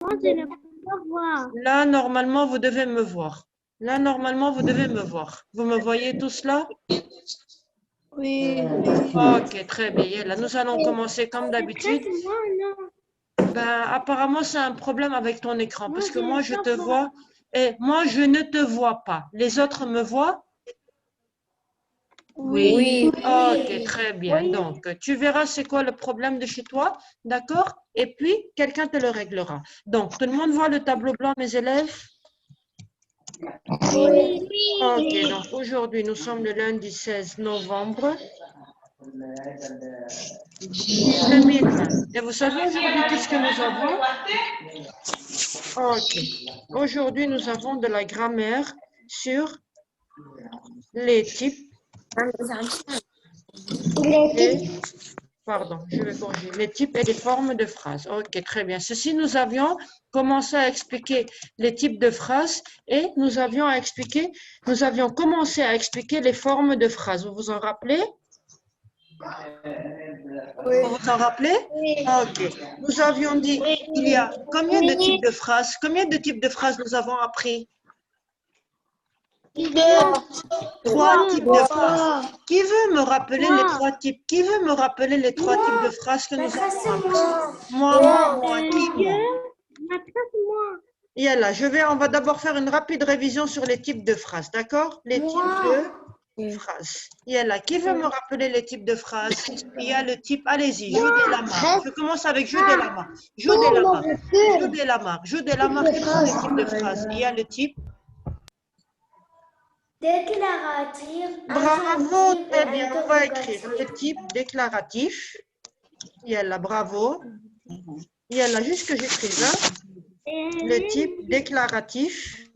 Moi, je ne peux pas voir. Là, normalement, vous devez me voir. Là, normalement, vous devez me voir. Vous me voyez tous là? Oui. Ok, très bien. Là, nous allons commencer comme d'habitude. Moi, non. Ben, apparemment, c'est un problème avec ton écran parce que moi, je te pas voir. vois et moi, je ne te vois pas. Les autres me voient? Oui. Ok, très bien. Donc, tu verras c'est quoi le problème de chez toi, d'accord? Et puis, quelqu'un te le réglera. Donc, tout le monde voit le tableau blanc, mes élèves? Oui. Ok, donc aujourd'hui, nous sommes le lundi 16 novembre 2020. Et vous savez aujourd'hui, qu'est-ce que nous avons? Ok. Aujourd'hui, nous avons de la grammaire sur les types et, pardon, je vais corriger, les types et les formes de phrases. Ok, très bien. Ceci, nous avions commencé à expliquer les types de phrases et nous avions commencé à expliquer les formes de phrases. Vous vous en rappelez? Vous vous en rappelez? Ok. Nous avions dit qu'il y a combien de types de phrases? Combien de types de phrases nous avons appris? Trois types de phrases. Qui veut me rappeler les trois types? Qui veut me rappeler les trois types de phrases que nous avons appris? Moi. Qui, moi? Yalla, on va d'abord faire une rapide révision sur les types de phrases, d'accord? Les types de phrases. Yalla, qui veut me rappeler les types de phrases? Il y a le type, allez-y, Joue des Lamar. Je commence avec Joue des Lamar. Joue des Lamar. Joue des Lamar. Joue des Lamar. Quels sont les types de phrases? Il y a le type. Déclaratif, Bravo, injonctif très et bien. On va écrire interrogatif. le type déclaratif. Yalla, bravo. Yalla, juste que j'écrive, hein? Le type déclaratif.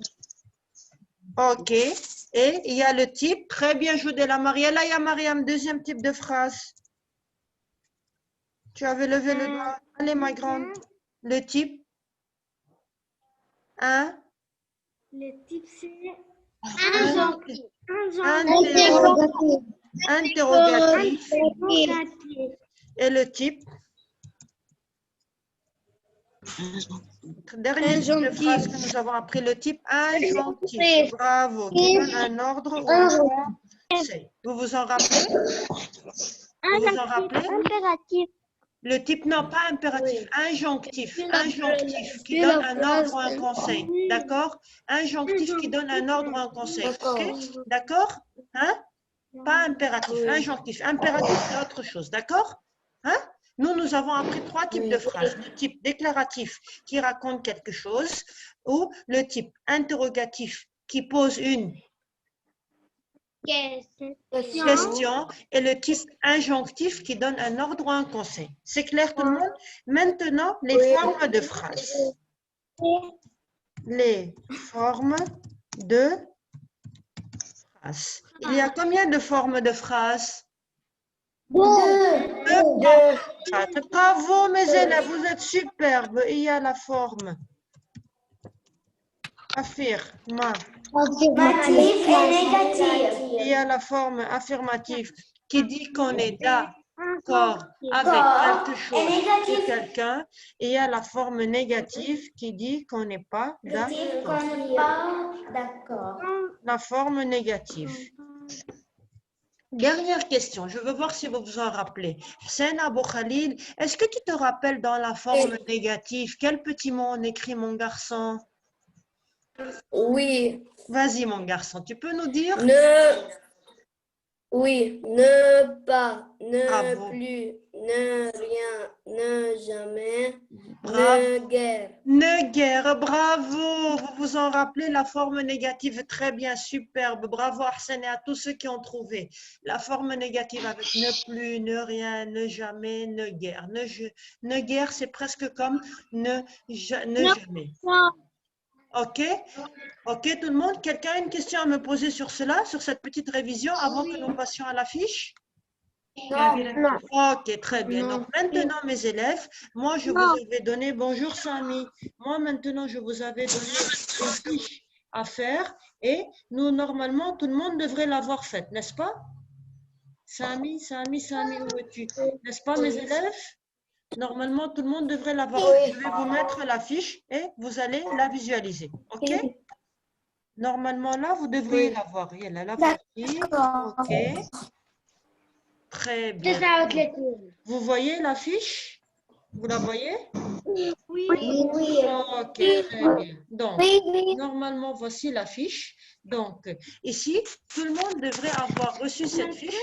Ok. Et il y a le type, très bien joué la Mariella. Il y a Mariam, deuxième type de phrase. Tu avais levé le doigt. Allez, ma grande. Le type. Un. Le type, c'est Interrogatif. Et le type. Dernier type de phrase que nous avons appris, le type injonctif. Bravo. Qui donne un ordre ou un conseil. Vous vous en rappelez? Vous vous en rappelez? impératif. Le type, non, pas impératif, injonctif. Injonctif qui donne un ordre ou un conseil. D'accord? Injonctif qui donne un ordre ou un conseil. Ok? D'accord? Hein? Pas impératif, injonctif. Impératif, c'est autre chose. D'accord? Hein? Nous avons appris trois types de phrases. Le type déclaratif qui raconte quelque chose ou le type interrogatif qui pose une question et le type injonctif qui donne un ordre ou un conseil. C'est clair tout le monde? Maintenant, les formes de phrases. Les formes de phrases. Il y a combien de formes de phrases? Deux. Bravo mes élèves, vous êtes superbes. Il y a la forme. Affirmative. Affirmatif et négatif. Il y a la forme affirmative qui dit qu'on est d'accord avec quelque chose ou quelqu'un. Et il y a la forme négative qui dit qu'on n'est pas d'accord. La forme négative. Dernière question, je veux voir si vous vous en rappelez. Hussein Abou Khalil, est-ce que tu te rappelles dans la forme négative, quel petit mot on écrit, mon garçon? Oui. Vas-y, mon garçon, tu peux nous dire? Oui, ne pas, ne Bravo. plus, ne rien, ne jamais, Bravo. ne guère. Ne guère, bravo. Vous vous en rappelez, la forme négative, très bien, superbe. Bravo Arsène et à tous ceux qui ont trouvé. La forme négative avec ne plus, ne rien, ne jamais, ne guère. Ne guère, c'est presque comme ne jamais. Ok? Ok, tout le monde? Quelqu'un a une question à me poser sur cela, sur cette petite révision avant que nous passions à la fiche? Non. Ok, très bien. Donc maintenant, mes élèves, moi, je vous avais donné, bonjour Samy, moi maintenant, je vous avais donné une fiche à faire et nous, normalement, tout le monde devrait l'avoir faite, n'est-ce pas? Samy, où es-tu? N'est-ce pas, mes élèves? Normalement, tout le monde devrait l'avoir. Je vais vous mettre la fiche et vous allez la visualiser. OK? Normalement, là, vous devriez l'avoir. Il y a la fiche. OK. Très bien. Vous voyez la fiche? Vous la voyez? Oui. OK, très bien. Donc, normalement, voici la fiche. Donc, ici, tout le monde devrait avoir reçu cette fiche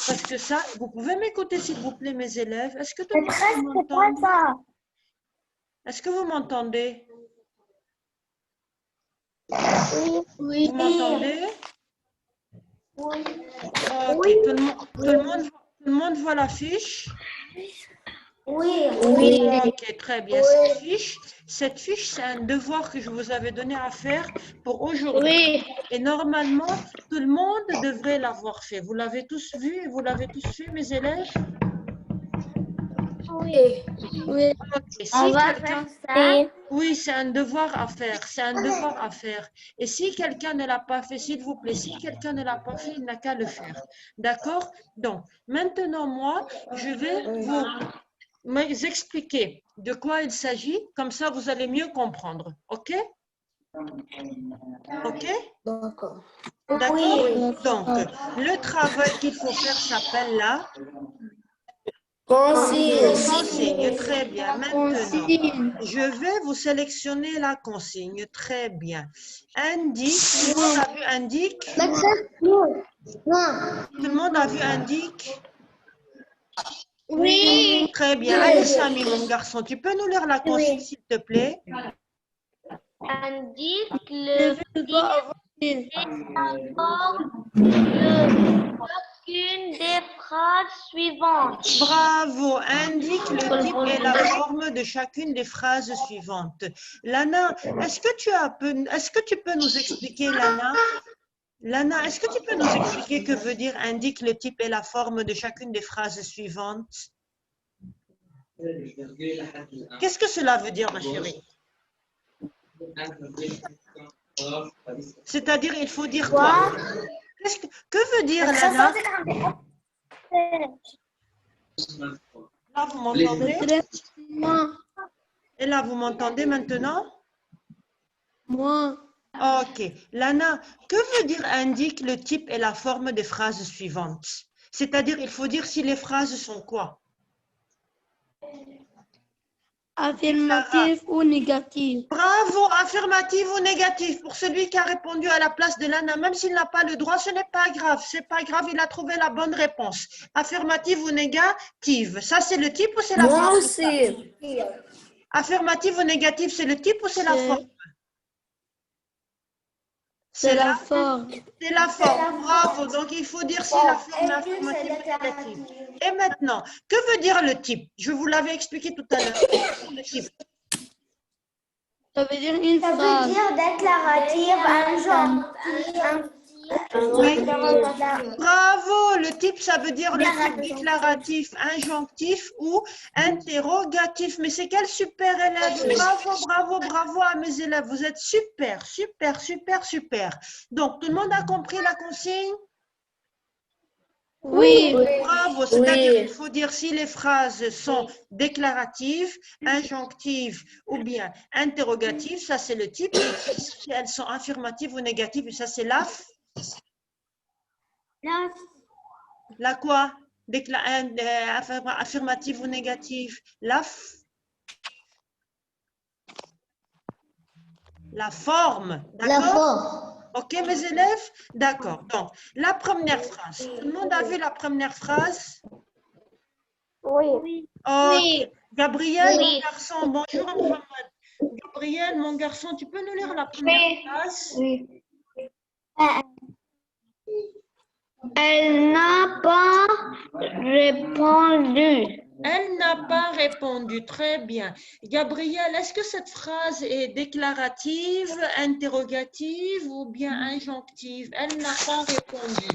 parce que ça, vous pouvez m'écouter s'il vous plaît, mes élèves. Est-ce que tout le monde m'entend? Est-ce que vous m'entendez? Oui. Vous m'entendez? Oui. OK, tout le monde voit la fiche? Oui. OK, très bien. Cette fiche, c'est un devoir que je vous avais donné à faire pour aujourd'hui. Et normalement, tout le monde devrait l'avoir fait. Vous l'avez tous vu? Vous l'avez tous fait, mes élèves? Oui. OK. On va faire ça. Oui, c'est un devoir à faire. C'est un devoir à faire. Et si quelqu'un ne l'a pas fait, s'il vous plaît, si quelqu'un ne l'a pas fait, il n'a qu'à le faire. D'accord? Donc, maintenant, moi, je vais vous expliquer de quoi il s'agit. Comme ça, vous allez mieux comprendre. OK? OK? D'accord. D'accord? Donc, le travail qu'il faut faire s'appelle la Consigne. consigne. Très bien. Maintenant, je vais vous sélectionner la consigne. Très bien. Indique. Tout le monde a vu indique? Tout le monde a vu indique? Oui. Très bien. Allez, Samy, mon garçon, tu peux nous lire la consigne, s'il te plaît? Indique le type et la forme de chacune des phrases suivantes. Bravo. Indique le type et la forme de chacune des phrases suivantes. Lana, est-ce que tu peux nous expliquer, Lana? Lana, est-ce que tu peux nous expliquer que veut dire indique le type et la forme de chacune des phrases suivantes? Qu'est-ce que cela veut dire, ma chérie? C'est-à-dire, il faut dire quoi? Que veut dire, Lana? Là, vous m'entendez? Et là, vous m'entendez maintenant? Moi. OK. Lana, que veut dire indique le type et la forme des phrases suivantes? C'est-à-dire, il faut dire si les phrases sont quoi? Affirmatif ou négatif? Bravo, affirmative ou négative pour celui qui a répondu à la place de Lana. Même s'il n'a pas le droit, ce n'est pas grave. C'est pas grave, il a trouvé la bonne réponse. Affirmative ou négative? Ça, c'est le type ou c'est la forme? Moi aussi. Affirmative ou négative, c'est le type ou c'est la forme? C'est la forme. C'est la forme, bravo. Donc, il faut dire si la forme est affirmative ou négative. Et maintenant, que veut dire le type? Je vous l'avais expliqué tout à l'heure. Le type. Ça veut dire une Ça phrase. veut dire déclarative, Oui. Bravo, le type, ça veut dire le type déclaratif, injonctif ou interrogatif. Mais c'est quel super élève. Bravo, bravo, bravo à mes élèves. Vous êtes super, super, super, super. Donc, tout le monde a compris la consigne? Oui. Bravo, c'est-à-dire qu'il faut dire si les phrases sont déclaratives, injonctives ou bien interrogatives, ça c'est le type, et si elles sont affirmatives ou négatives, ça c'est la quoi? Affirmative ou négative? La forme, d'accord? Ok, mes élèves? D'accord. Donc, la première phrase. Tout le monde a vu la première phrase? Oui. Ok. Gabriel, mon garçon, bonjour Mohamed. Gabriel, mon garçon, tu peux nous lire la première phrase? Elle n'a pas répondu. Elle n'a pas répondu. Très bien. Gabriel, est-ce que cette phrase est déclarative, interrogative ou bien injonctive? Elle n'a pas répondu.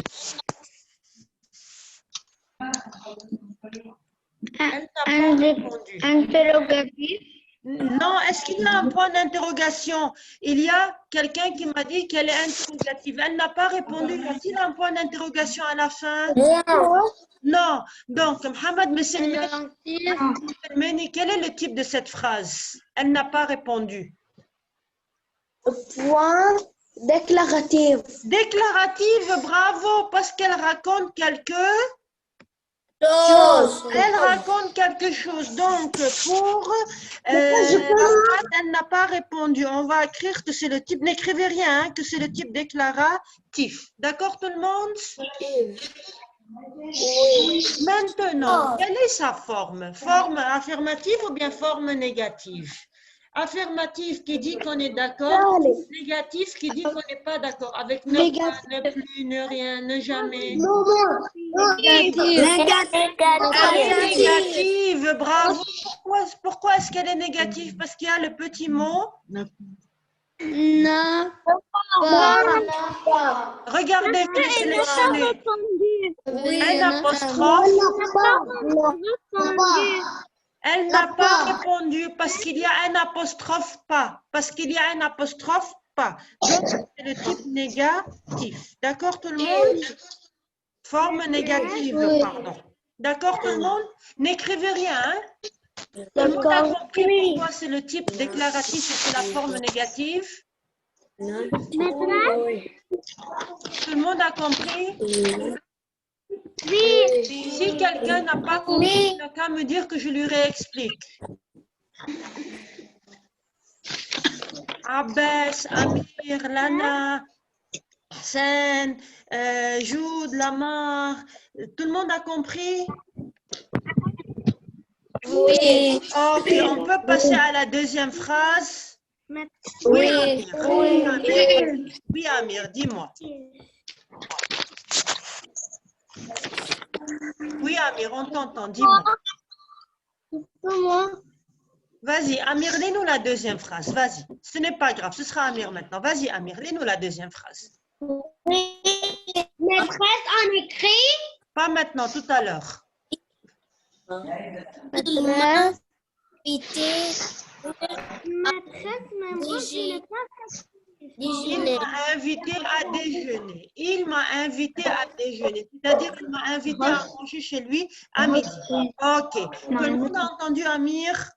Elle n'a pas répondu. Interrogatif. Non, est-ce qu'il y a un point d'interrogation? Il y a quelqu'un qui m'a dit qu'elle est interrogative. Elle n'a pas répondu. Y a-t-il un point d'interrogation à la fin? Non. Donc, Mohamed Messelmeni, quel est le type de cette phrase? Elle n'a pas répondu. Point déclaratif. Déclarative, bravo, parce qu'elle raconte Elle raconte quelque chose. Donc, pour la phrase, elle n'a pas répondu. On va écrire que c'est le type, n'écrivez rien, hein, que c'est le type déclaratif. D'accord tout le monde? Maintenant, quelle est sa forme? Forme affirmative ou bien forme négative? Affirmative qui dit qu'on est d'accord, négatif qui dit qu'on n'est pas d'accord, avec ne pas, ne plus, ne rien, ne jamais. Négative, bravo. Pourquoi est-ce qu'elle est négative? Parce qu'il y a le petit mot. N'a Regardez, je l'ai sélectionné. Un apostrophe. Elle n'a pas répondu parce qu'il y a un apostrophe pas. Parce qu'il y a un apostrophe pas. Donc, c'est le type négatif. D'accord, tout le monde? Forme négative, pardon. D'accord, tout le monde? N'écrivez rien, hein? Tout le monde a compris pourquoi c'est le type déclaratif et c'est la forme négative? Tout le monde a compris? Oui. Si quelqu'un n'a pas compris, il n'a qu'à me dire que je lui réexplique. Abbas, Amir, Lana, Sen, Joud, Lamar, tout le monde a compris? Oui. Ok, on peut passer à la deuxième phrase. Oui. Oui, Amir, dis-moi. Oui, Amir, on t'entend, dis-moi. Vas-y, Amir, lis-nous la deuxième phrase. Vas-y, ce n'est pas grave, ce sera Amir maintenant. Vas-y, Amir, lis-nous la deuxième phrase. Maîtresse, on écrit. Pas maintenant, tout à l'heure. Il m'a invité Maîtresse, mais moi, je n'ai pas Il m'a invité à déjeuner. Il m'a invité à déjeuner. C'est-à-dire qu'il m'a invité à manger chez lui à midi. Ok. Tout le monde a entendu Amir?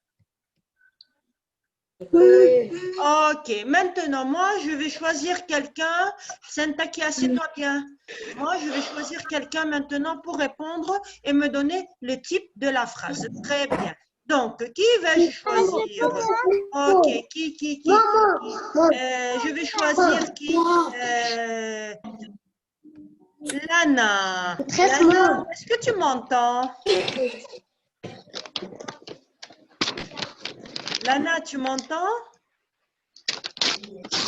Ok. Maintenant, moi, je vais choisir quelqu'un. Sentaki, assieds-toi bien. Moi, je vais choisir quelqu'un maintenant pour répondre et me donner le type de la phrase. Très bien. Donc, qui vais-je choisir? Ok. Qui? Je vais choisir qui? Lana. Lana, est-ce que tu m'entends? Lana, tu m'entends?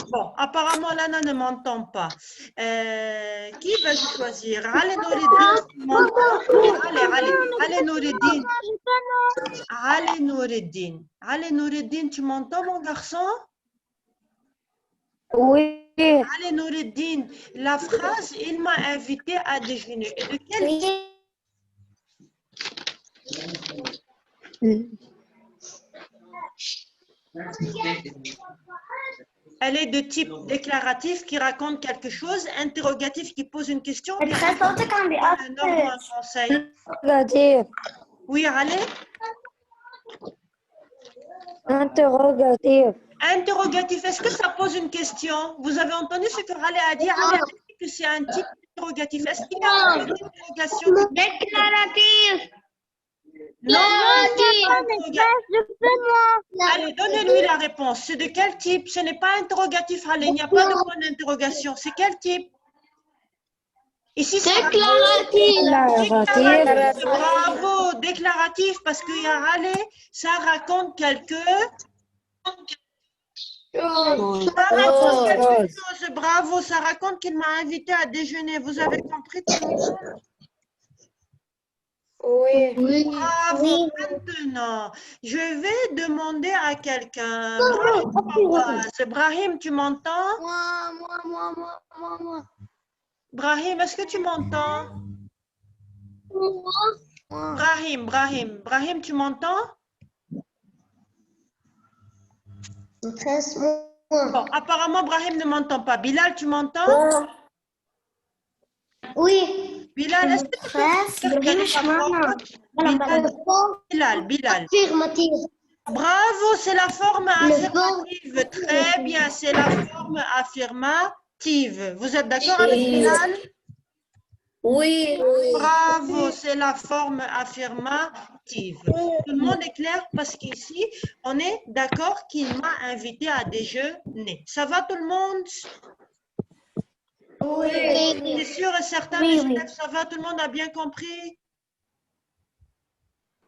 Bon, apparemment, Lana ne m'entend pas. Qui vais-je choisir? Allez, Noureddin, tu m'entends? Allez, Noureddin. Allez, Noureddin, tu m'entends, mon garçon? Oui. Allez, Noureddin, la phrase, il m'a invité à déjeuner. Et de quel Elle est de type déclaratif qui raconte quelque chose, interrogatif qui pose une question, bien un ordre ou un conseil. Oui, allez. Interrogatif. Interrogatif, est-ce que ça pose une question? Vous avez entendu ce que Rale a dit? Rale a dit que c'est un type d'interrogatif. Est-ce qu'il y a une interrogation? déclaratif. Non, moi. allez, donnez-lui la réponse. C'est de quel type? Ce n'est pas interrogatif, Rale. Il n'y a pas de point d'interrogation. C'est quel type? Ici, c'est Déclaratif. déclaratif. Bravo, déclaratif, parce qu'il y a Rale, ça raconte quelque chose. Bravo, ça raconte qu'il m'a invité à déjeuner. Vous avez compris tout le monde? Oui. Bravo. Maintenant, je vais demander à quelqu'un. Brahim, tu m'entends? Moi. Brahim, est-ce que tu m'entends? Brahim, tu m'entends? 13 mois. Bon, apparemment, Brahim ne m'entend pas. Bilal, tu m'entends? Moi. Oui. Bilal, est-ce que tu peux me dire quelle est la forme? Bilal. Affirmative. Bravo, c'est la forme Le affirmative. Très bien, c'est la forme affirmative. Vous êtes d'accord avec Bilal? Oui. Bravo, c'est la forme affirmative. Tout le monde est clair parce qu'ici, on est d'accord qu'il m'a invité à déjeuner. Ça va tout le monde? Oui. C'est sûr et certain, Oui, mes oui. élèves, ça va? Tout le monde a bien compris?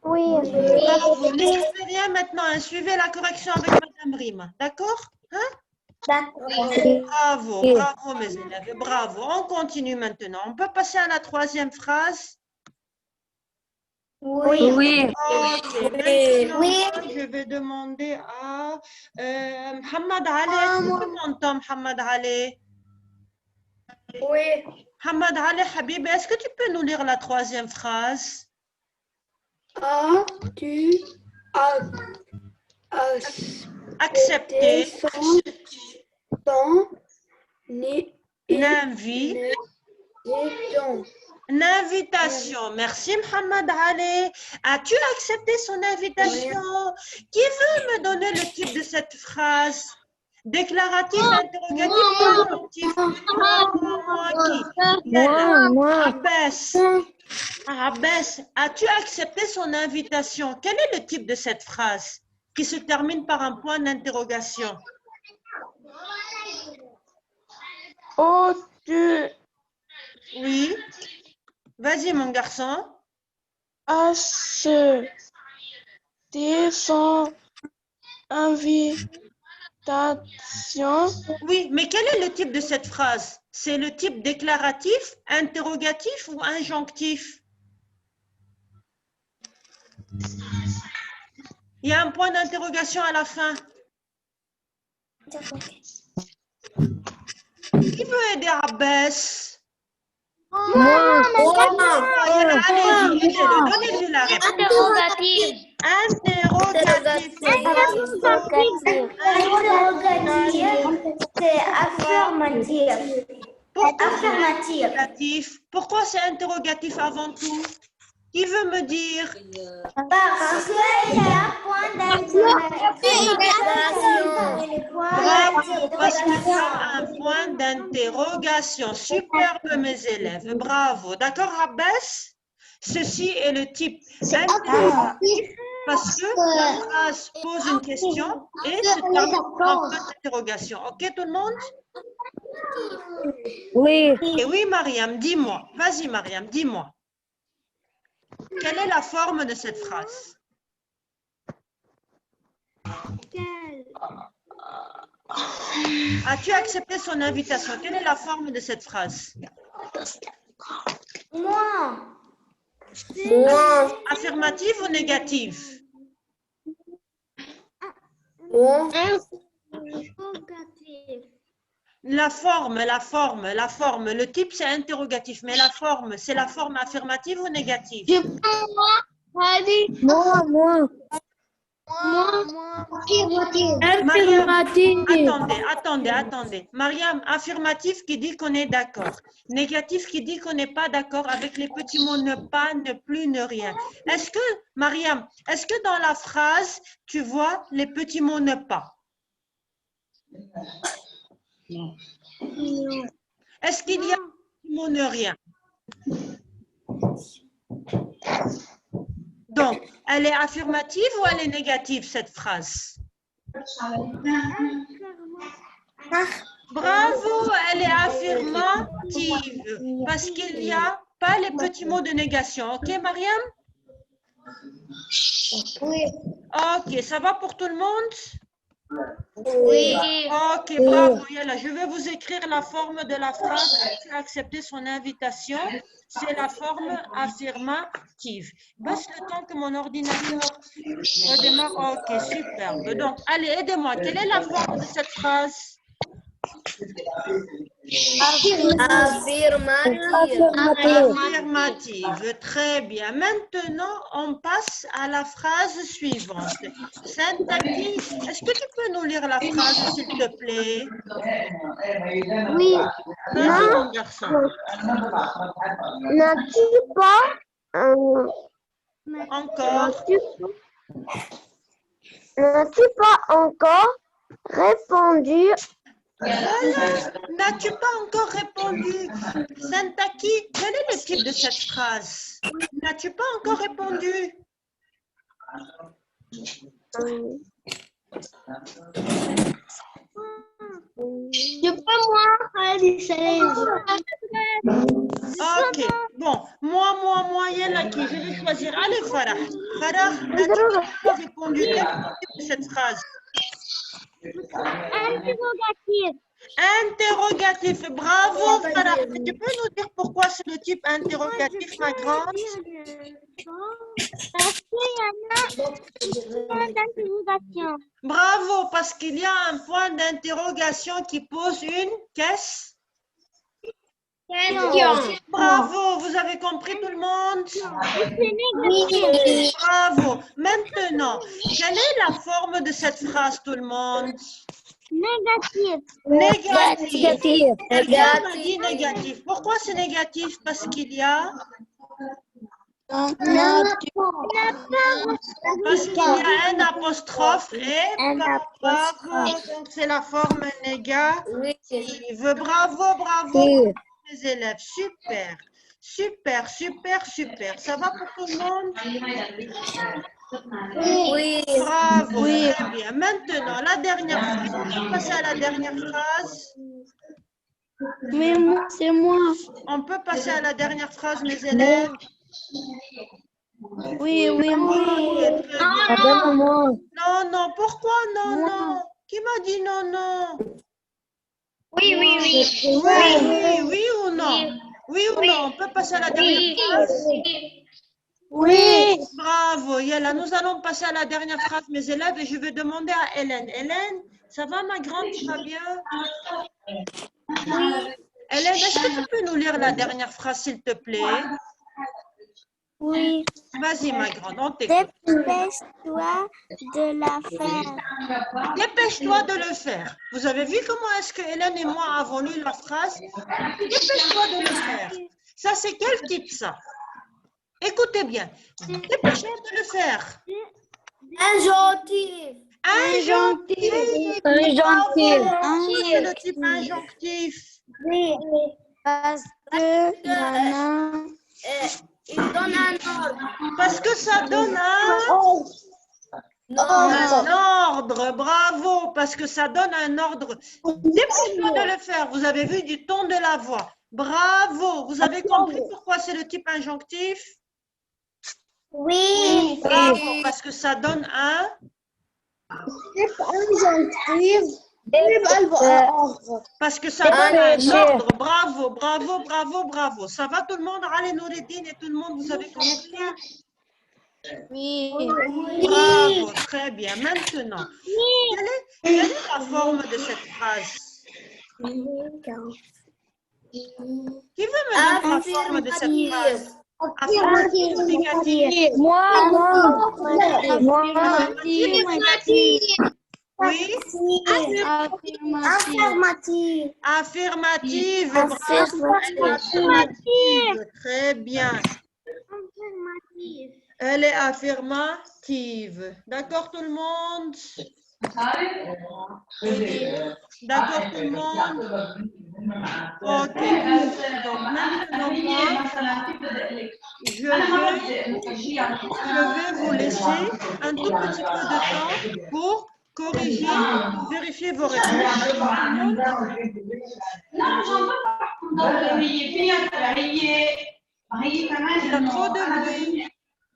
Oui. Bravo, n'écrivez rien maintenant, hein. Suivez la correction avec Madame Rima. D'accord? Bravo, bravo mes élèves, bravo. On continue maintenant. On peut passer à la troisième phrase? Oui. Ok, maintenant, Oui. je vais demander à Mohamed Ali. Est-ce que tu m'entends, Mohamed Ali? Oui. Mohamed Ali, Habib, est-ce que tu peux nous lire la troisième phrase? As-tu Accepter son une invitation. Merci, Mohamed Ali. As-tu accepté son invitation? Qui veut me donner le type de cette phrase? Déclaratif, interrogatif ou injonctif? Moi qui? Abbas. Abbas, as-tu accepté son invitation? Quel est le type de cette phrase qui se termine par un point d'interrogation? Oui. Vas-y, mon garçon. Accepter son invitation. Oui, mais quel est le type de cette phrase? C'est le type déclaratif, interrogatif ou injonctif? Il y a un point d'interrogation à la fin. Qui veut aider Abbas? Allez-y, aidez-le, donnez-lui la réponse. Interrogative. Interrogatif. C'est affirmatif. Pourquoi c'est interrogatif? Pourquoi c'est interrogatif avant tout? Qui veut me dire? Parce qu'il y a un point Bravo, parce qu'il y a un point d'interrogation. Superbe, mes élèves. Bravo. D'accord, Abbas? Ceci est le type interrogatif parce que la phrase pose une question et se termine par un point d'interrogation. OK, tout le monde? Oui. Et oui, Mariam, dis-moi. Vas-y, Mariam, dis-moi. Quelle est la forme de cette phrase? As-tu accepté son invitation? Quelle est la forme de cette phrase? Moi. Affirmative ou négative? La forme. Le type, c'est interrogatif, mais la forme, c'est la forme affirmative ou négative? Mariam, attendez. Mariam, affirmatif qui dit qu'on est d'accord. Négatif qui dit qu'on n'est pas d'accord avec les petits mots ne pas, ne plus, ne rien. Est-ce que, Mariam, est-ce que dans la phrase, tu vois les petits mots ne pas? Est-ce qu'il y a un petit mot ne rien? Donc, elle est affirmative ou elle est négative, cette phrase? Bravo, elle est affirmative parce qu'il n'y a pas les petits mots de négation. OK, Mariam? Oui. OK, ça va pour tout le monde? Oui. OK, bravo, Yala. Je vais vous écrire la forme de la phrase. Tu as accepté son invitation. C'est la forme affirmative. Baisse le temps que mon ordinateur redémarre. OK, superbe. Donc, allez, aidez-moi. Quelle est la forme de cette phrase? Affirmative. Très bien. Maintenant, on passe à la phrase suivante. Santaki, est-ce que tu peux nous lire la phrase, s'il te plaît? Oui. Vas-y, mon garçon. N'as-tu pas Encore. n'as-tu pas encore répondu? Voilà. N'as-tu pas encore répondu? Santaki, quel est le type de cette phrase? N'as-tu pas encore répondu? Je peux moi, Ok. Bon, moi, Yella qui, je vais choisir. Allez, Farah. Farah, n'as-tu pas encore répondu? Quel est le type de cette phrase? Interrogatif. Interrogatif. Bravo, Farah. Tu peux nous dire pourquoi c'est le type interrogatif, ma grande? Parce qu'il y en a un point d'interrogation. Bravo, parce qu'il y a un point d'interrogation qui pose une question. Bravo, vous avez compris tout le monde? Bravo. Maintenant, quelle est la forme de cette phrase, tout le monde? Négatif. Négatif. Personne n'a dit négatif. Pourquoi c'est négatif? Parce qu'il y a... Parce qu'il y a un apostrophe et bravo. Donc c'est la forme négative. Bravo, les élèves. Super. Ça va pour tout le monde? Bravo, très bien. Maintenant, la dernière phrase. On peut passer à la dernière phrase. Mais c'est moi. On peut passer à la dernière phrase, mes élèves. Oui, moi. Non, pourquoi non? Qui m'a dit non? Oui. Oui ou non? On peut passer à la dernière phrase? Oui. Bravo, Yella. Nous allons passer à la dernière phrase, mes élèves, et je vais demander à Hélène. Hélène, ça va, ma grande? Tu vas bien? Hélène, est-ce que tu peux nous lire la dernière phrase, s'il te plaît? Oui. Vas-y, ma grande, on t'écoute. Dépêche-toi de la faire. Dépêche-toi de le faire. Vous avez vu comment est-ce que Hélène et moi avons lu la phrase? Dépêche-toi de le faire. Ça, c'est quel type, ça? Écoutez bien. Dépêche-toi de le faire. Injonctif. Injonctif. Injonctif. Bravo. C'est le type injonctif. Oui. Parce que Il donne un ordre. Parce que ça donne un ordre. Bravo. Parce que ça donne un ordre. Dépêche-toi de le faire. Vous avez vu du ton de la voix. Bravo. Vous avez compris pourquoi c'est le type injonctif? Oui. Bravo. Parce que ça donne un... Parce que ça donne un ordre. Bravo. Ça va tout le monde? Allez, Noureddine et tout le monde, vous avez compris? Oui. Bravo, très bien. Maintenant, quelle est la forme de cette phrase? Qui veut me donner la forme de cette phrase? Affirmative ou négative? Moi. Oui? Affirmative. Affirmative. Affirmative. Très bien. Elle est affirmative. D'accord tout le monde? D'accord tout le monde? Ok. Donc maintenant, je vais vous laisser un tout petit peu de temps pour corriger, pour vérifier vos réponses.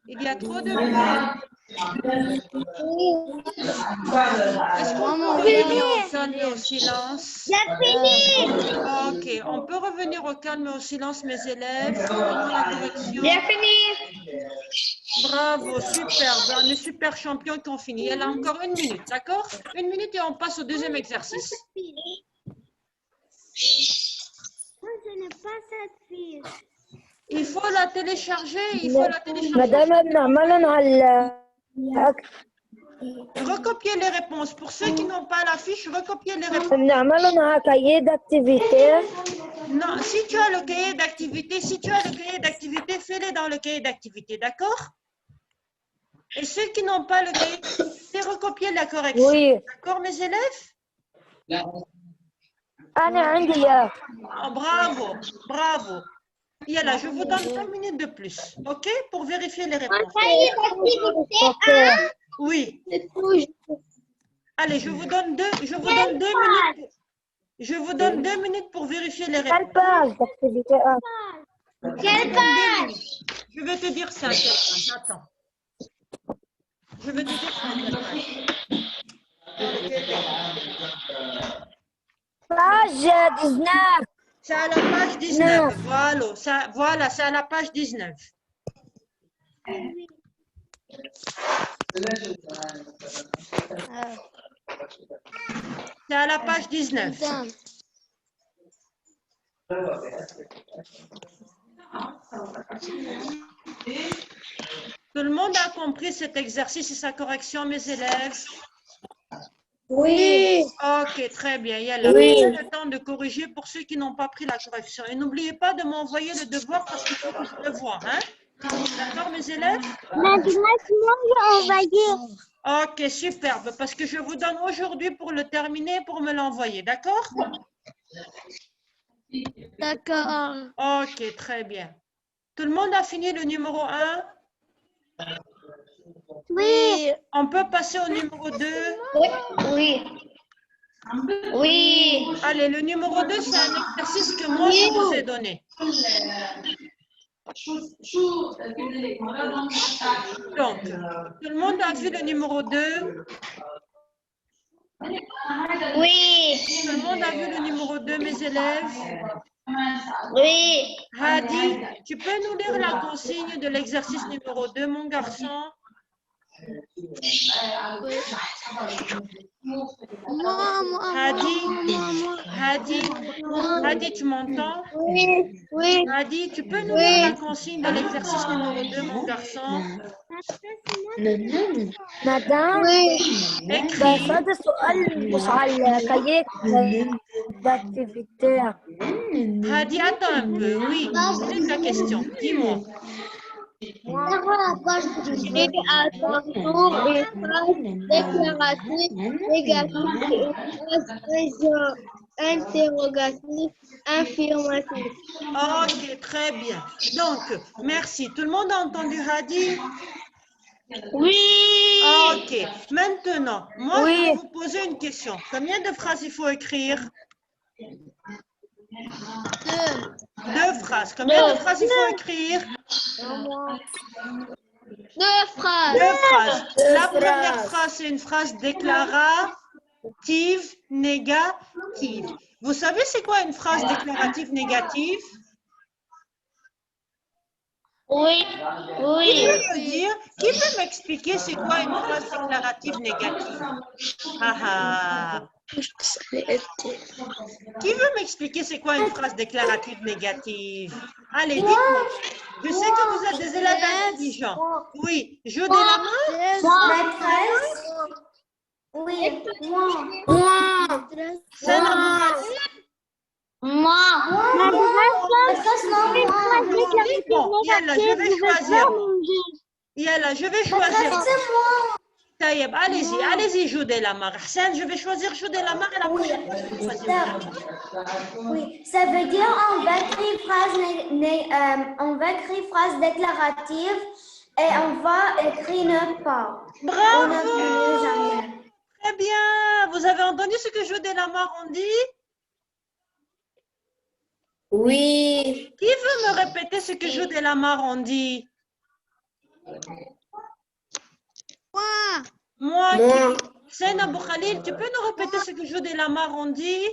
Il y a trop de bruit. Est-ce qu'on peut revenir au calme et au silence? Ok, on peut revenir au calme et au silence, mes élèves. Faisons la correction. J'ai fini. Bravo, super. Ben, les super champions qui ont fini. Elle a encore 1 minute, d'accord? 1 minute et on passe au deuxième exercice. Moi, je n'ai pas cette fiche. Il faut la télécharger, il faut la télécharger. مدام بنعملهم على Recopier les réponses. Pour ceux qui n'ont pas la fiche, recopier les réponses. بنعملهم على cahier d'activité. Non, si tu as le cahier d'activité, fais-les dans le cahier d'activité, d'accord? Et ceux qui n'ont pas le cahier d'activité, recopier la correction. Oui. D'accord, mes élèves? أنا عندي إياه. Oh, bravo, bravo. Yalla, je vous donne 5 minutes de plus, ok? Pour vérifier les réponses. Cahier d'activité Ok. Oui. Allez, je vous donne 2 minutes. Je vous donne 2 minutes pour vérifier les réponses. Quelle page d'activité 1? Quelle page? Je vais te dire ça, quelle page. Attends. Je vais te dire ça, quelle page. Page 19. C'est à la page 19. Voilà, voilà, c'est à la page 19. C'est à la page 19. Tout le monde a compris cet exercice et sa correction, mes élèves? Oui. Ok, très bien. Yalla, Oui. prenez le temps de corriger pour ceux qui n'ont pas pris la correction. Et n'oubliez pas de m'envoyer le devoir parce qu'il faut que je le voie. Hein? D'accord, mes élèves? Maintenant, moi, j'ai envoyé. Ok, superbe. Parce que je vous donne aujourd'hui pour le terminer, pour me l'envoyer. D'accord? D'accord. Ok, très bien. Tout le monde a fini le numéro 1? Oui. On peut passer au numéro 2? Oui. Oui. Allez, le numéro 2, c'est un exercice que moi, je vous ai donné. Donc, tout le monde a vu le numéro 2? Oui. Tout le monde a vu le numéro 2, mes élèves? Oui. Hadi, tu peux nous lire la consigne de l'exercice numéro 2, mon garçon? Hadi, tu m'entends? Oui. Oui. Hadi, tu peux nous lire la consigne de l'exercice numéro 2, mon garçon? مدام Oui. بس Écris. هذا السؤال مش على cahier d'activité. Hadi, attends un peu. Oui, quelle est ta question? Dis-moi. Dans la page privée, à ton tour, une phrase déclarative négative et une phrase interrogative affirmative. Ok, très bien. Donc, merci. Tout le monde a entendu Hadi? Oui. Ok. Maintenant, moi, je vais vous poser une question. Combien de phrases il faut écrire? 2 phrases. Combien de phrases il faut écrire? 2 phrases. 2 phrases. La phrases. première phrase, c'est une phrase déclarative, négative. Vous savez, c'est quoi une phrase déclarative négative? Oui. Qui Oui. peut me dire, qui peut m'expliquer c'est quoi une phrase déclarative négative? Ah ah. Qui veut m'expliquer c'est quoi une phrase déclarative négative? Allez, dites-moi. Je sais que vous êtes des élèves intelligents. Oui, je de la main? Oui. C'est normal. Moi. Bon, Yalla, je vais choisir. Yalla, je vais choisir. Taïeb, allez-y, Jodé Lamar. Hassan, je vais choisir Jodé Lamar et la prochaine fois, je vais choisir. Oui, ça veut dire on va écrire phrase déclarative et on va écrire ne pas. Bravo! Jamais. Très bien. Vous avez entendu ce que Jodé Lamar ont dit? Oui. Qui veut me répéter ce que Jodé Lamar ont dit? Moi. Sena Boukhalil, tu peux nous répéter ce que Jodé Lamar ont dit?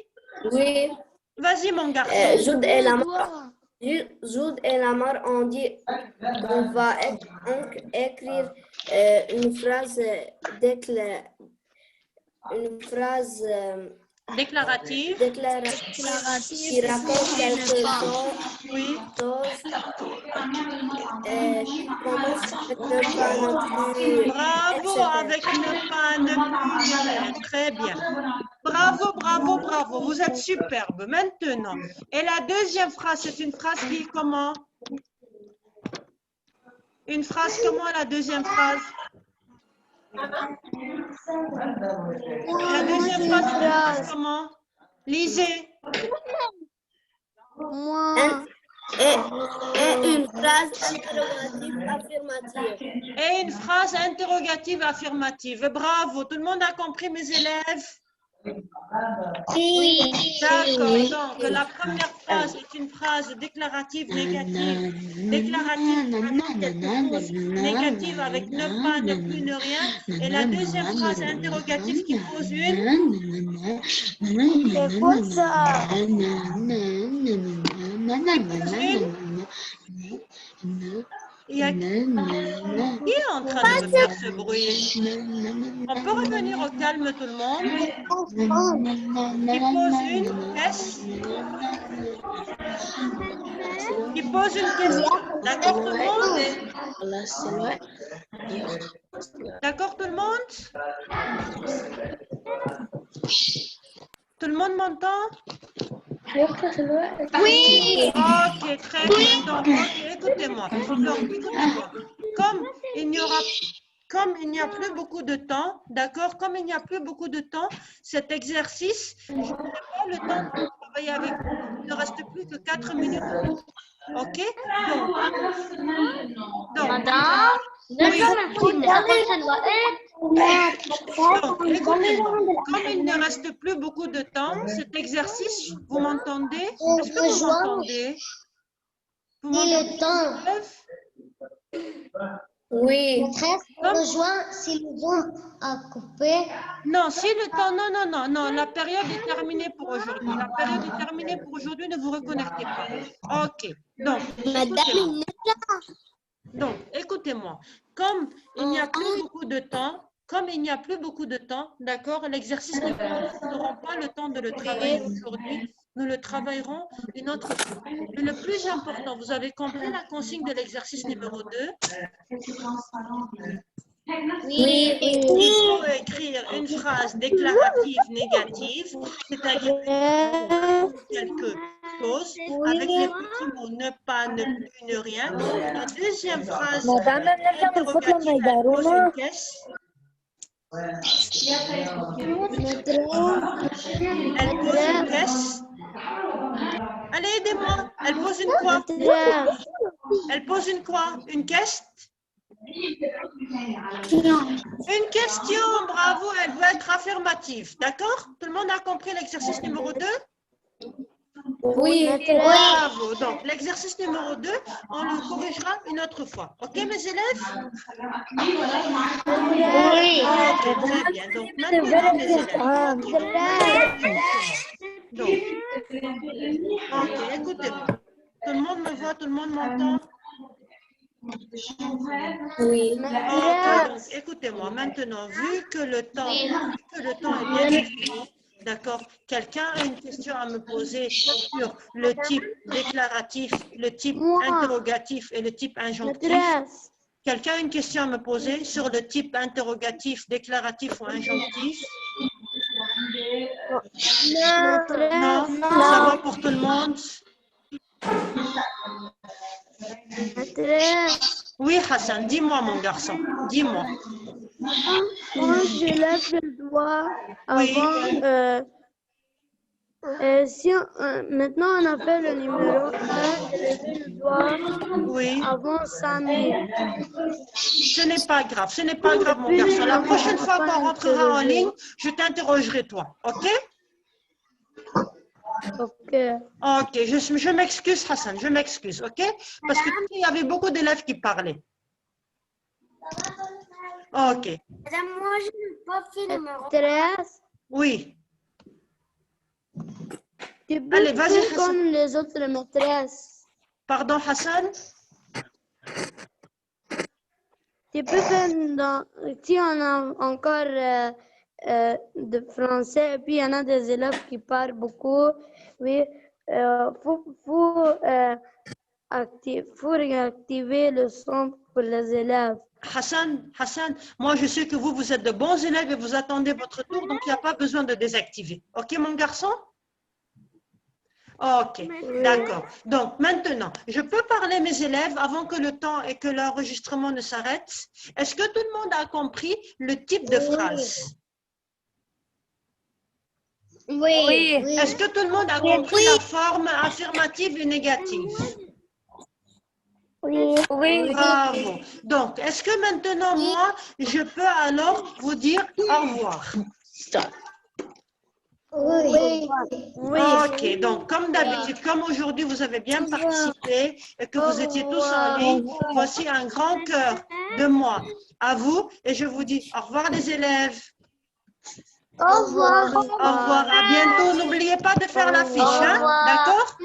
Oui. Vas-y, mon garçon. Jude et Lamar ont dit qu'on va écrire une phrase Déclaratif. Déclaratif qui raconte quelque Oui. chose qui commence avec ne pas, ne plus, Bravo, etc. avec ne pas, ne plus, ne rien. Très bien. Bravo, bravo, bravo. Vous êtes superbe. Maintenant, et la deuxième phrase, c'est une phrase qui est comment? Une phrase comment, la deuxième phrase? La deuxième phrase, c'est une phrase comment? Lisez. Et une phrase interrogative affirmative. Et une phrase interrogative affirmative. Bravo. Tout le monde a compris, mes élèves? Oui. D'accord. Donc, la première phrase est une phrase déclarative négative. Déclarative avec quelque chose négative avec ne pas, ne plus, ne rien. Et la deuxième phrase interrogative qui pose une. C'est quoi ça? Il y a... Qui est en train de me faire ce bruit? On peut revenir au calme, tout le monde? Qui pose une question? Qui pose une question. D'accord, tout le monde? D'accord, tout le monde? Tout le monde m'entend? Oui. Ok, très bien. Donc, ok, écoutez-moi. Donc, écoutez-moi. Comme il n'y a plus beaucoup de temps, d'accord? Comme il n'y a plus beaucoup de temps, cet exercice, je n'ai pas le temps de travailler avec vous. Il ne reste plus que 4 minutes. Ok? Donc, Madame, oui. Donc, écoutez-moi, comme il ne reste plus beaucoup de temps, cet exercice, vous m'entendez? Est-ce que vous m'entendez? Vous m'entendez? Oui. Rejoint si le vent a coupé. Non, si le temps, non, la période est terminée pour aujourd'hui. La période est terminée pour aujourd'hui, ne vous reconnectez pas. Ok, donc, écoutez-moi. Donc, écoutez-moi. Comme il n'y a plus beaucoup de temps, d'accord, l'exercice, nous n'aurons pas le temps de le travailler aujourd'hui. Nous le travaillerons une autre fois. Mais le plus important, vous avez compris la consigne de l'exercice numéro 2? Oui. Il faut écrire une phrase déclarative négative, c'est-à-dire quelque chose avec les petits mots ne pas, ne plus, ne rien. La deuxième phrase interrogative, elle pose une question. Elle pose une question. Allez, aidez-moi. Elle pose une quoi? Elle pose une quoi? Une question? Une question, bravo, elle doit être affirmative. D'accord? Tout le monde a compris l'exercice numéro 2? Oui. Bravo. Donc, l'exercice numéro 2, on le corrigera une autre fois. Ok, mes élèves? Oui. Ok, très bien. Donc, maintenant, mes élèves. Donc, ok, écoutez-moi. Tout le monde me voit, tout le monde m'entend? Oui. Ok, donc écoutez-moi, maintenant, vu que le temps est bien défini, d'accord, quelqu'un a une question à me poser sur le type déclaratif, le type interrogatif et le type injonctif. Quelqu'un a une question à me poser sur le type interrogatif, déclaratif ou injonctif? Non, ça va pour tout le monde? Oui, Hassan, dis-moi, mon garçon, dis-moi. Quand je lève le doigt Oui. avant, maintenant on a fait le numéro 1, j'ai levé le doigt Oui. avant 5 minutes. Ce n'est pas grave, mon garçon. La prochaine fois qu'on rentrera en ligne, je t'interrogerai, toi. OK? Ok. OK, je m'excuse, Hassan, je m'excuse, OK? Parce qu'il y avait beaucoup d'élèves qui parlaient. OK. Madame, moi, je n'ai pas fait le numéro. 13. Oui. Tu peux Allez, vas-y, faire Hassan. comme les autres maîtresses. Pardon, Hassan? Tu peux faire si on a encore de français. Et puis, il y en a des élèves qui parlent beaucoup. Oui, faut réactiver le son pour les élèves. Hassan, moi je sais que vous êtes de bons élèves et vous attendez votre tour, donc il n'y a pas besoin de désactiver. Ok, mon garçon? Ok, d'accord. Donc maintenant, je peux parler mes élèves avant que le temps et que l'enregistrement ne s'arrête. Est-ce que tout le monde a compris le type de phrase? Oui. Est-ce que tout le monde a compris la forme affirmative et négative? Oui. Bravo. Donc, est-ce que maintenant, moi, je peux alors vous dire au revoir? Oui. Ok, donc comme d'habitude, comme aujourd'hui vous avez bien participé et que vous étiez tous en ligne, voici un grand cœur de moi à vous et je vous dis au revoir les élèves. Au revoir. Au revoir, à bientôt. N'oubliez pas de faire la fiche, hein? D'accord?